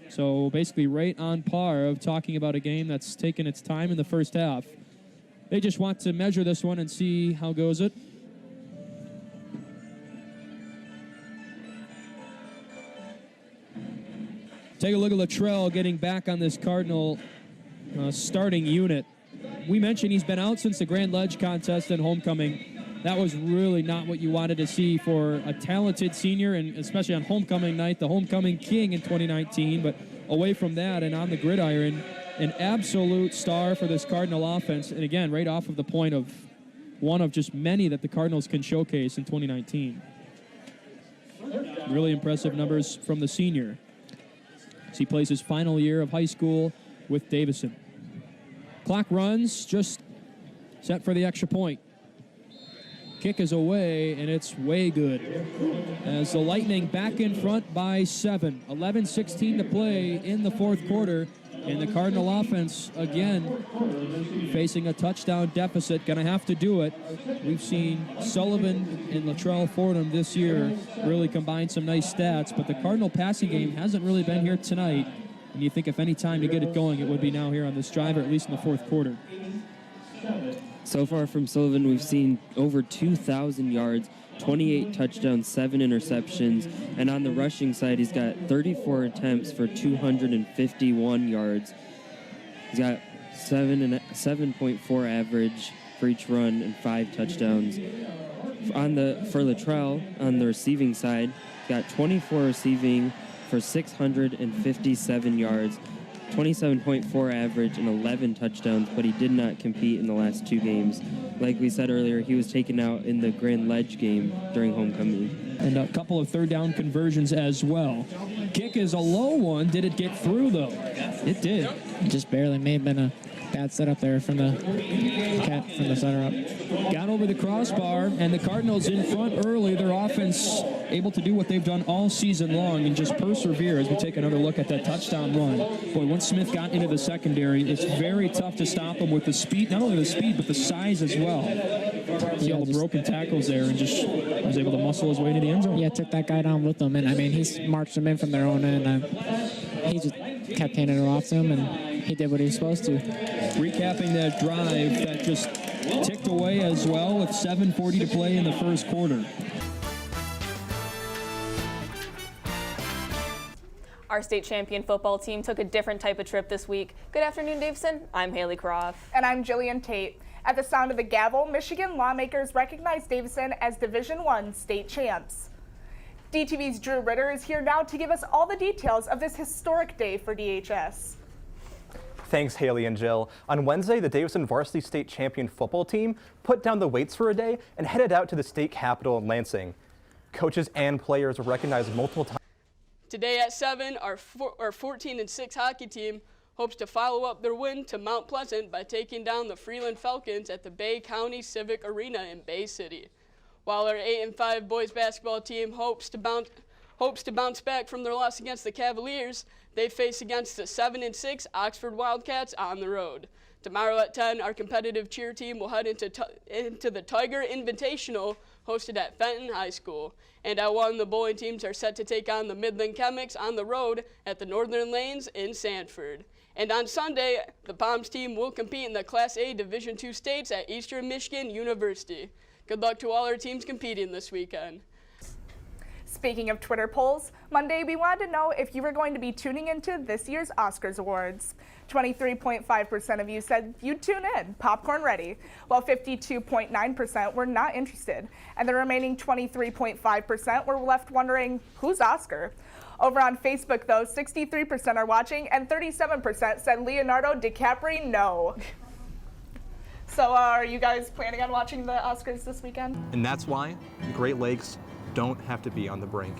So basically right on par of talking about a game that's taken its time in the first half. They just want to measure this one and see how goes it. Take a look at Luttrell getting back on this Cardinal starting unit. We mentioned he's been out since the Grand Ledge contest and homecoming. That was really not what you wanted to see for a talented senior, and especially on homecoming night, the homecoming king in 2019. But away from that and on the gridiron, an absolute star for this Cardinal offense. And again, right off of the point of one of just many that the Cardinals can showcase in 2019. Really impressive numbers from the senior as he plays his final year of high school with Davison. Clock runs, just set for the extra point. Kick is away, and it's way good. As the Lightning back in front by 7. 11:16 to play in the fourth quarter. And the Cardinal offense, again, facing a touchdown deficit, going to have to do it. We've seen Sullivan and Luttrell Fordham this year really combine some nice stats, but the Cardinal passing game hasn't really been here tonight. And you think if any time to get it going, it would be now here on this drive, or at least in the fourth quarter. So far from Sullivan, we've seen over 2,000 yards, 28 touchdowns, 7 interceptions, and on the rushing side, he's got 34 attempts for 251 yards. He's got 7.4 average for each run and 5 touchdowns. For Luttrell, on the receiving side, got 24 receiving for 657 yards, 27.4 average and 11 touchdowns, but he did not compete in the last 2 games. Like we said earlier, he was taken out in the Grand Ledge game during homecoming. And a couple of third down conversions as well. Kick is a low one. Did it get through, though? It did. Just barely. May have been a bad setup there from the center up. Got over the crossbar, and the Cardinals in front early. Their offense able to do what they've done all season long and just persevere as we take another look at that touchdown run. Boy, once Smith got into the secondary, it's very tough to stop him with the speed, not only the speed, but the size as well. See all the broken tackles there and just was able to muscle his way to the end zone. Yeah, took that guy down with him, and I mean, he's marched him in from their own end. He just kept handing it off to him, and he did what he was supposed to. Recapping that drive that just ticked away as well with 7:40 to play in the first quarter. Our state champion football team took a different type of trip this week. Good afternoon, Davison. I'm Haley Croft. And I'm Jillian Tate. At the sound of the gavel, Michigan lawmakers recognize Davison as Division I state champs. DTV's Drew Ritter is here now to give us all the details of this historic day for DHS. Thanks, Haley and Jill. On Wednesday, the Davison varsity state champion football team put down the weights for a day and headed out to the state capitol in Lansing. Coaches and players were recognized multiple times. Today at 7, our 14-6 hockey team hopes to follow up their win to Mount Pleasant by taking down the Freeland Falcons at the Bay County Civic Arena in Bay City. While our 8-5 boys basketball team hopes to bounce back from their loss against the Cavaliers, they face against the 7-6 Oxford Wildcats on the road. Tomorrow at 10, our competitive cheer team will head into the Tiger Invitational hosted at Fenton High School. And at 1, the bowling teams are set to take on the Midland Chemics on the road at the Northern Lanes in Sanford. And on Sunday, the Palms team will compete in the Class A Division II states at Eastern Michigan University. Good luck to all our teams competing this weekend. Speaking of Twitter polls, Monday we wanted to know if you were going to be tuning into this year's Oscars Awards. 23.5% of you said you'd tune in, popcorn ready, while 52.9% were not interested, and the remaining 23.5% were left wondering, who's Oscar? Over on Facebook, though, 63% are watching, and 37% said Leonardo DiCaprio no. So are you guys planning on watching the Oscars this weekend? And that's why the Great Lakes don't have to be on the brink.